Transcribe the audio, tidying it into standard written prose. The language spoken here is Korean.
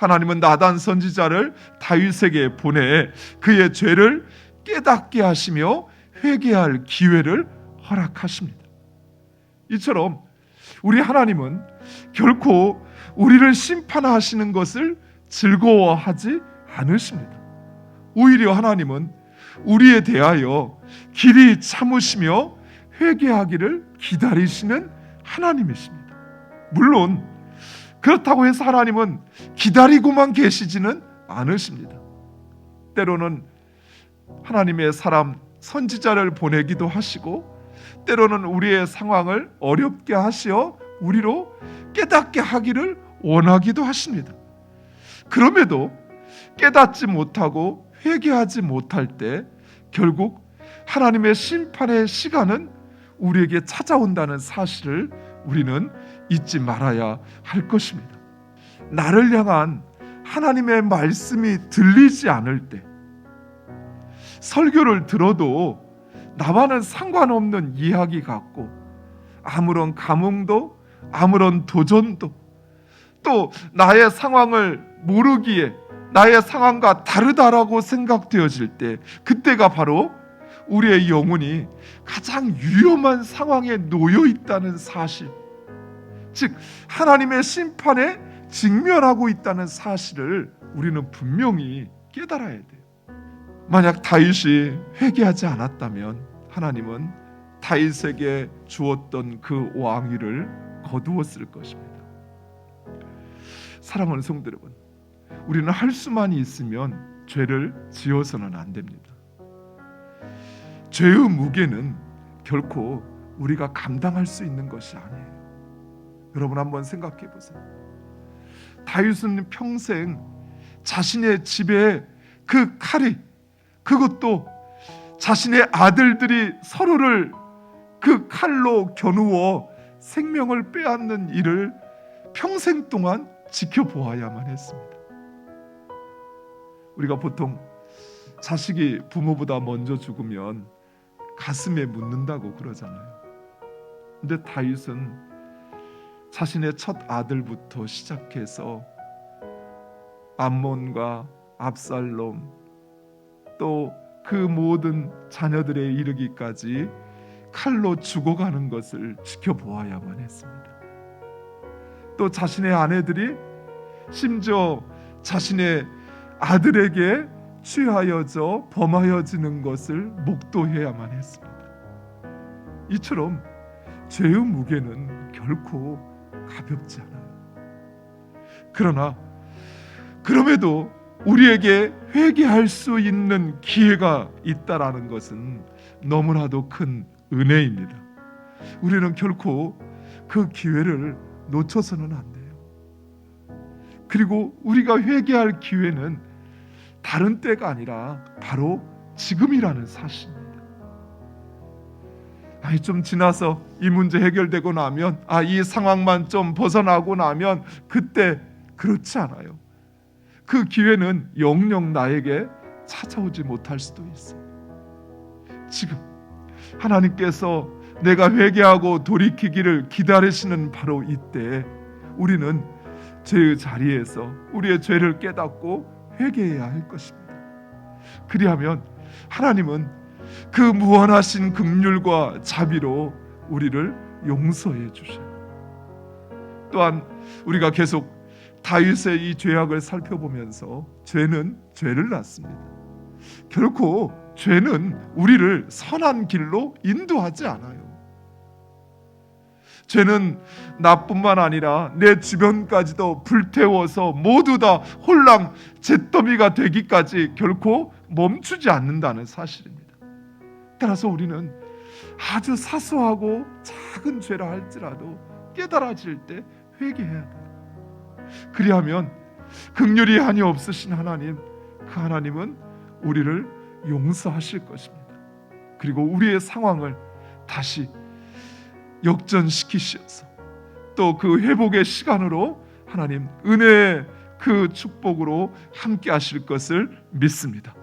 하나님은 나단 선지자를 다윗에게 보내 그의 죄를 깨닫게 하시며 회개할 기회를 허락하십니다. 이처럼 우리 하나님은 결코 우리를 심판하시는 것을 즐거워하지 않으십니다. 오히려 하나님은 우리에 대하여 길이 참으시며 회개하기를 기다리시는 하나님이십니다. 물론 그렇다고 해서 하나님은 기다리고만 계시지는 않으십니다. 때로는 하나님의 사람 선지자를 보내기도 하시고, 때로는 우리의 상황을 어렵게 하시어 우리로 깨닫게 하기를 원하기도 하십니다. 그럼에도 깨닫지 못하고 회개하지 못할 때 결국 하나님의 심판의 시간은 우리에게 찾아온다는 사실을 우리는 잊지 말아야 할 것입니다. 나를 향한 하나님의 말씀이 들리지 않을 때, 설교를 들어도 나와는 상관없는 이야기 같고 아무런 감흥도 아무런 도전도, 또 나의 상황을 모르기에 나의 상황과 다르다라고 생각되어질 때, 그때가 바로 우리의 영혼이 가장 위험한 상황에 놓여 있다는 사실, 즉 하나님의 심판에 직면하고 있다는 사실을 우리는 분명히 깨달아야 돼요. 만약 다윗이 회개하지 않았다면 하나님은 다윗에게 주었던 그 왕위를 거두었을 것입니다. 사랑하는 성도 여러분, 우리는 할 수만 있으면 죄를 지어서는 안 됩니다. 죄의 무게는 결코 우리가 감당할 수 있는 것이 아니에요. 여러분 한번 생각해 보세요. 다윗은 평생 자신의 집에 그 칼이, 그것도 자신의 아들들이 서로를 그 칼로 겨누어 생명을 빼앗는 일을 평생 동안 지켜보아야만 했습니다. 우리가 보통 자식이 부모보다 먼저 죽으면 가슴에 묻는다고 그러잖아요. 근데 다윗은 자신의 첫 아들부터 시작해서 암몬과 압살롬, 또 그 모든 자녀들에 이르기까지 칼로 죽어가는 것을 지켜보아야만 했습니다. 또 자신의 아내들이 심지어 자신의 아들에게 취하여져 범하여지는 것을 목도해야만 했습니다. 이처럼 죄의 무게는 결코 가볍지 않아요. 그러나 그럼에도 우리에게 회개할 수 있는 기회가 있다라는 것은 너무나도 큰 은혜입니다. 우리는 결코 그 기회를 놓쳐서는 안 돼요. 그리고 우리가 회개할 기회는 다른 때가 아니라 바로 지금이라는 사실입니다. 좀 지나서 이 문제 해결되고 나면, 이 상황만 좀 벗어나고 나면, 그때 그렇지 않아요. 그 기회는 영영 나에게 찾아오지 못할 수도 있어요. 지금 하나님께서 내가 회개하고 돌이키기를 기다리시는 바로 이때 우리는 죄의 자리에서 우리의 죄를 깨닫고 회개해야 할 것입니다. 그리하면 하나님은 그 무한하신 긍휼과 자비로 우리를 용서해 주셔요. 또한 우리가 계속 다윗의 이 죄악을 살펴보면서 죄는 죄를 낳습니다. 결코 죄는 우리를 선한 길로 인도하지 않아요. 죄는 나뿐만 아니라 내 주변까지도 불태워서 모두 다 홀랑 잿더미가 되기까지 결코 멈추지 않는다는 사실입니다. 따라서 우리는 아주 사소하고 작은 죄라 할지라도 깨달아질 때 회개해야 돼요. 그리하면 긍휼이 한이 없으신 하나님, 그 하나님은 우리를 용서하실 것입니다. 그리고 우리의 상황을 다시 역전시키셔서 또 그 회복의 시간으로 하나님 은혜의 그 축복으로 함께 하실 것을 믿습니다.